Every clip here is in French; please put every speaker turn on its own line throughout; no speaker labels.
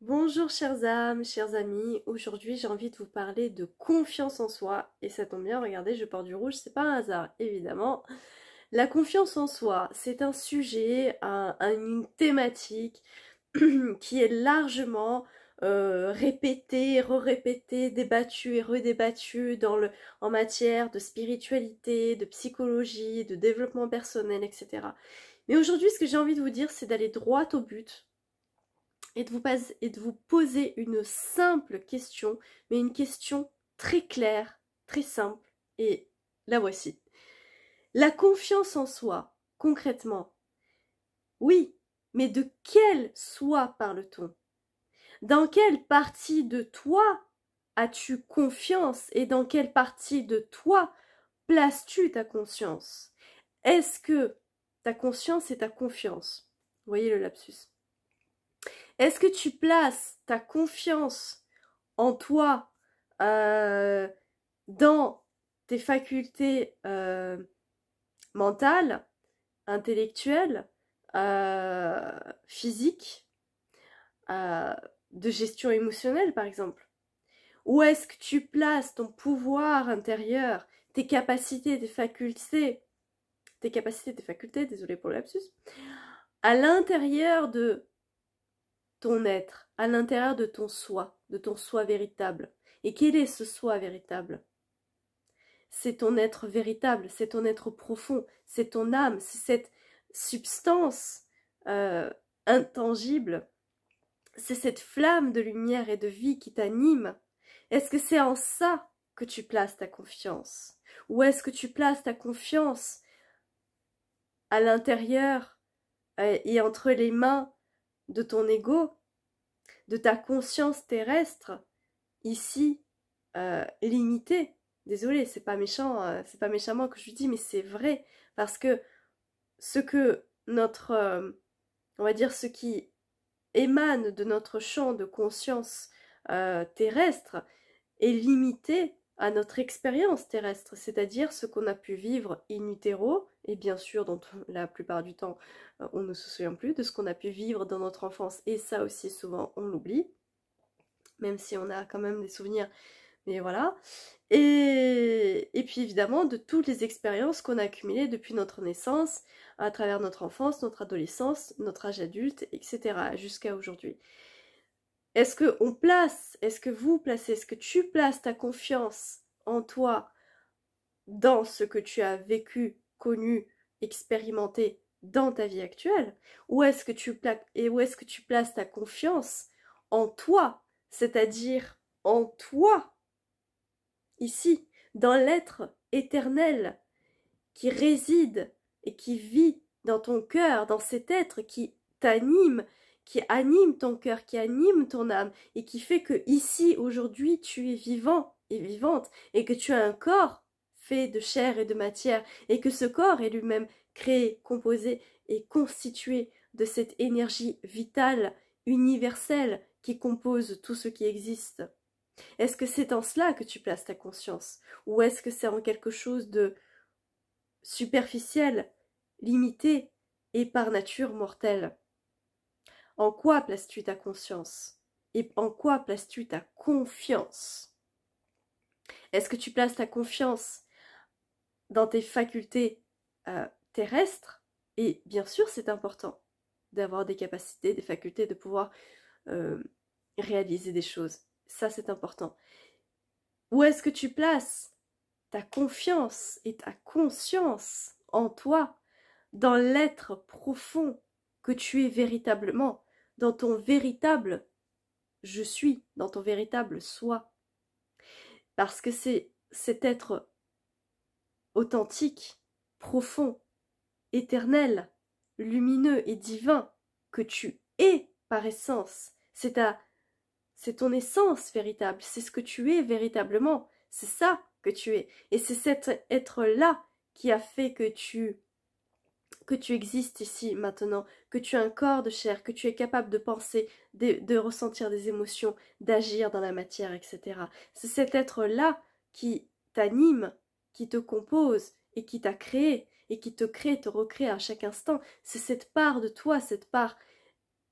Bonjour chères âmes, chers amis, aujourd'hui j'ai envie de vous parler de confiance en soi et ça tombe bien, regardez je porte du rouge, c'est pas un hasard évidemment. La confiance en soi, c'est un sujet, une thématique qui est largement répétée, re-répétée, débattue et redébattue en matière de spiritualité, de psychologie, de développement personnel, etc. Mais aujourd'hui ce que j'ai envie de vous dire c'est d'aller droit au but et de vous poser une simple question, mais une question très claire, très simple, et la voici. La confiance en soi, concrètement, oui, mais de quel soi parle-t-on? Dans quelle partie de toi as-tu confiance et dans quelle partie de toi places-tu ta conscience? Est-ce que ta conscience est ta confiance? Vous voyez le lapsus. Est-ce que tu places ta confiance en toi, euh, dans tes facultés mentales, intellectuelles, physiques, euh, de gestion émotionnelle par exemple? Ou est-ce que tu places ton pouvoir intérieur, tes facultés, désolé pour le lapsus, à l'intérieur de ton être, à l'intérieur de ton soi véritable? Et quel est ce soi véritable? C'est ton être véritable, c'est ton être profond, c'est ton âme, c'est cette substance euh, intangible, c'est cette flamme de lumière et de vie qui t'anime. Est-ce que c'est en ça que tu places ta confiance? Ou est-ce que tu places ta confiance à l'intérieur et entre les mains de ton ego, de ta conscience terrestre, ici limitée? Désolée, c'est pas méchant, c'est pas méchamment que je dis, mais c'est vrai, parce que ce que on va dire, ce qui émane de notre champ de conscience terrestre est limité à notre expérience terrestre, c'est-à-dire ce qu'on a pu vivre in utero, et bien sûr, dont la plupart du temps, on ne se souvient plus de ce qu'on a pu vivre dans notre enfance, et ça aussi souvent on l'oublie, même si on a quand même des souvenirs, mais voilà. Et puis évidemment de toutes les expériences qu'on a accumulées depuis notre naissance, à travers notre enfance, notre adolescence, notre âge adulte, etc. jusqu'à aujourd'hui. Est-ce que on place, est-ce que vous placez, est-ce que tu places ta confiance en toi dans ce que tu as vécu, connu, expérimenté dans ta vie actuelle? Ou est-ce que où est-ce que tu places ta confiance en toi, c'est-à-dire en toi, ici, dans l'être éternel qui réside et qui vit dans ton cœur, dans cet être qui t'anime, qui anime ton cœur, qui anime ton âme, et qui fait que ici, aujourd'hui, tu es vivant et vivante, et que tu as un corps fait de chair et de matière, et que ce corps est lui-même créé, composé et constitué de cette énergie vitale, universelle, qui compose tout ce qui existe. Est-ce que c'est en cela que tu places ta conscience? Ou est-ce que c'est en quelque chose de superficiel, limité et par nature mortel? En quoi places-tu ta conscience? Et en quoi places-tu ta confiance? Est-ce que tu places ta confiance dans tes facultés terrestres? Et bien sûr, c'est important d'avoir des capacités, des facultés, de pouvoir euh, réaliser des choses. Ça, c'est important. Où est-ce que tu places ta confiance et ta conscience en toi, dans l'être profond que tu es véritablement, dans ton véritable je suis, dans ton véritable soi? Parce que c'est cet être authentique, profond, éternel, lumineux et divin que tu es par essence. C'est ton essence véritable, c'est ce que tu es véritablement, c'est ça que tu es. Et c'est cet être-là qui a fait que tu existes ici maintenant, que tu as un corps de chair, que tu es capable de penser, de ressentir des émotions, d'agir dans la matière, etc. C'est cet être-là qui t'anime, qui te compose et qui t'a créé et qui te crée, te recrée à chaque instant. C'est cette part de toi, cette part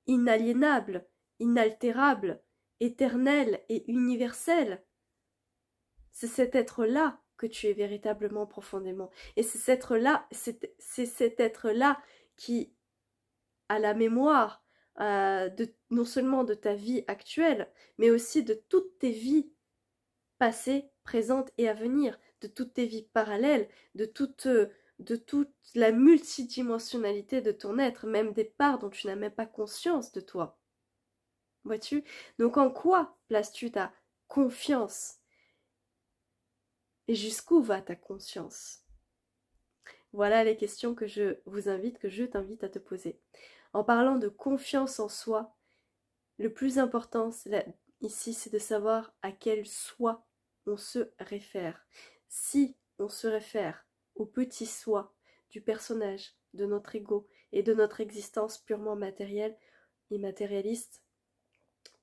inaliénable, inaltérable, éternel et universel. C'est cet être-là que tu es véritablement profondément. Et c'est cet être-là qui a la mémoire non seulement de ta vie actuelle, mais aussi de toutes tes vies passées, présentes et à venir, de toutes tes vies parallèles, de toute la multidimensionnalité de ton être, même des parts dont tu n'as même pas conscience de toi. Vois-tu? Donc en quoi places-tu ta confiance? Et jusqu'où va ta conscience? Voilà les questions que je t'invite à te poser. En parlant de confiance en soi, le plus important ici, c'est de savoir à quel soi on se réfère. Si on se réfère au petit soi du personnage, de notre ego et de notre existence purement matérielle et matérialiste,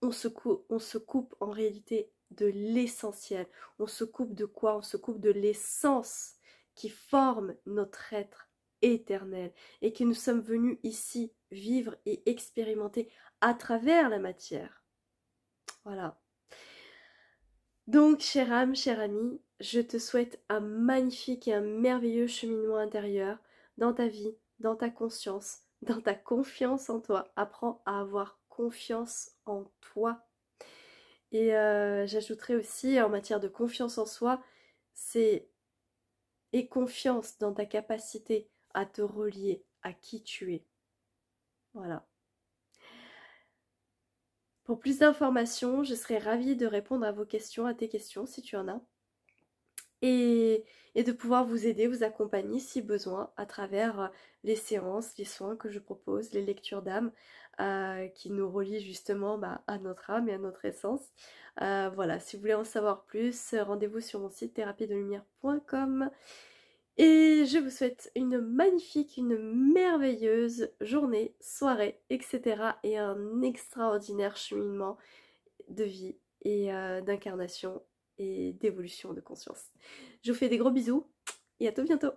on se coupe en réalité de l'essentiel. On se coupe de quoi? On se coupe de l'essence qui forme notre être éternel et que nous sommes venus ici vivre et expérimenter à travers la matière. Voilà. Donc, chère âme, cher ami, je te souhaite un magnifique et un merveilleux cheminement intérieur dans ta vie, dans ta conscience, dans ta confiance en toi. Apprends à avoir confiance en toi. Et j'ajouterais aussi, en matière de confiance en soi, et confiance dans ta capacité à te relier à qui tu es. Voilà. Pour plus d'informations, je serais ravie de répondre à vos questions, à tes questions si tu en as. Et de pouvoir vous aider, vous accompagner si besoin à travers les séances, les soins que je propose, les lectures d'âme qui nous relient justement à notre âme et à notre essence. Voilà, si vous voulez en savoir plus, rendez-vous sur mon site therapiedelumière.com et je vous souhaite une magnifique, une merveilleuse journée, soirée, etc. et un extraordinaire cheminement de vie et d'incarnation et d'évolution de conscience. Je vous fais des gros bisous et à tout bientôt.